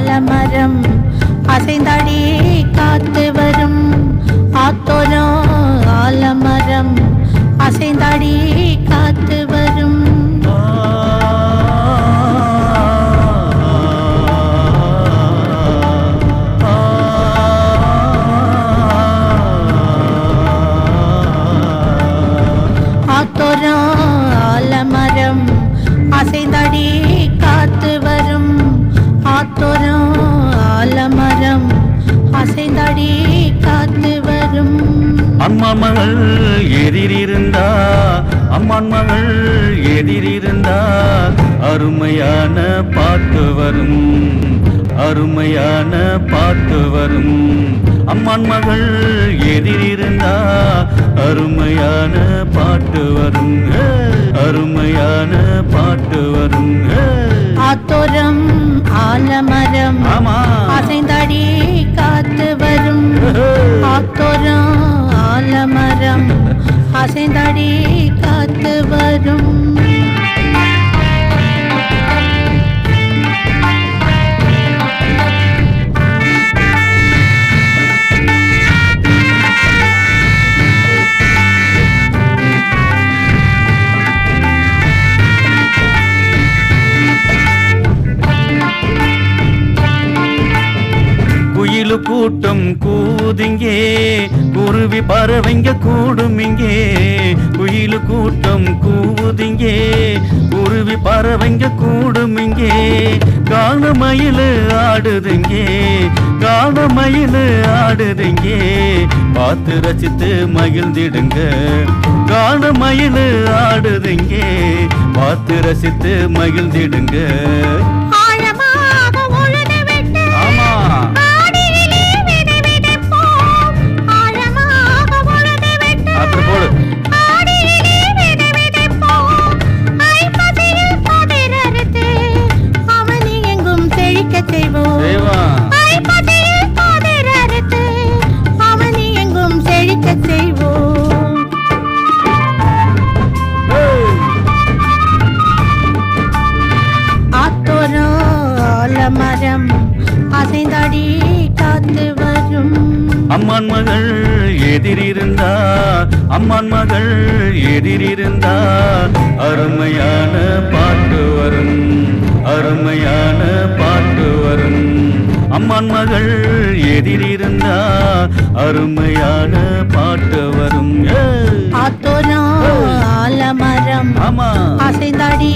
ஆலமரம் அசைந்தாடி காத்து வரும். ஆத்தோரம் ஆலமரம் அசைந்தாடி காத்து வரும். ஆத்தோரம் ஆலமரம் அசைந்தாடி காத்து வரும். ஆத்தோரம் ஆலமரம் அசைந்தாடி காத்து வரும். அம்மான் மகள் எதிரிருந்தா, அம்மான் மகள் எதிரிருந்தா அருமையான பாட்டு வரும், அருமையான பாட்டு வரும். அம்மான் மகள் எதிரிருந்தா அருமையான பாட்டு வரும், அருமையான பாட்டு வரும். ஆத்தோரம் ஆலமரம் அசைந்தாடி காத்து வரும். ஆத்தோரம் ஆலமரம் அசைந்தாடி காத்து வரும். குயிலு கூட்டம் கூதிங்கே, குருவி பறவைங்க கூடும் இங்கே. குயிலு கூட்டம் கூதிங்கே, குருவி பறவைங்க கூடும் இங்கே. காணமயிலு ஆடுதுங்கே, காணமயிலு ஆடுதுங்கே. பார்த்து ரசித்து மகிழ்ந்திடுங்க, காணமயிலு ஆடுதுங்கே. பார்த்து ரசித்து மகிழ்ந்திடுங்க. மரம் அசைந்தாடி காத்து வரும். அம்மான் மகள் எதிரிருந்தா, அம்மான் மகள் எதிரிருந்தா அருமையான பாட்டு வரும், அருமையான பாட்டு வரும். அம்மான் மகள் எதிரிருந்தா அருமையான பாட்டு வரும். ஆத்தோரம் ஆலமரம் அசைந்தாடி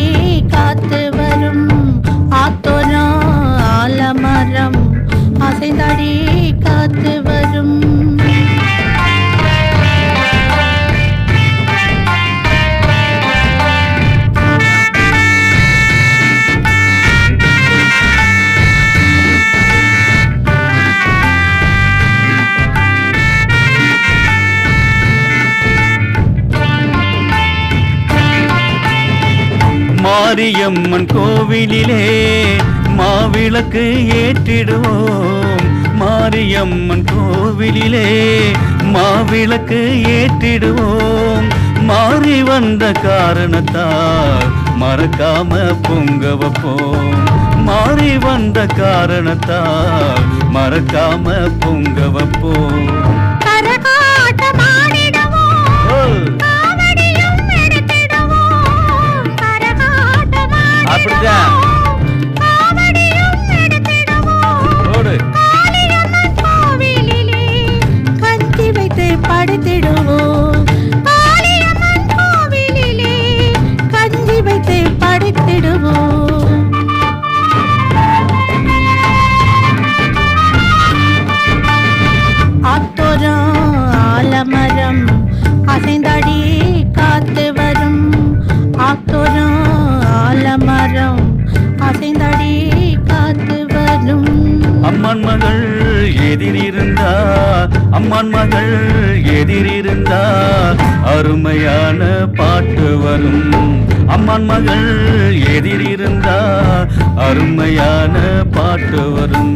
காத்து வரும். ஆத்தோரம் ஆலமரம் அசைந்தாடி காத்து வரும். மாரியம்மன் கோவிலிலே மாவிளக்கு ஏற்றிடுவோம், மாரியம்மன் கோவிலிலே மாவிளக்கு ஏற்றிடுவோம். மாறி வந்த காரணத்தால் மறக்காம பொங்க வைப்போம், மாறி வந்த காரணத்தால் மறக்காம பொங்க வைப்போம். அப்படிதான் கஞ்சி வைத்து படுத்திடுவோம், கஞ்சி வைத்து படுத்திடுவோம். ஆத்தோரம் ஆலமரம் அசைந்தாடி காத்து வரும். ஆத்தோரம் ஆலமரம் அம்மான் மகள் எதிரிருந்தா அம்மான் மகள் எதிரிருந்தா அருமையான பாட்டு வரும். அம்மான் மகள் எதிரிருந்தா அருமையான பாட்டு வரும்.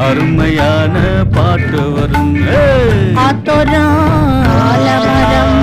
அருமையான பாட்டு வரும். ஆத்தோரம் ஆலமரம்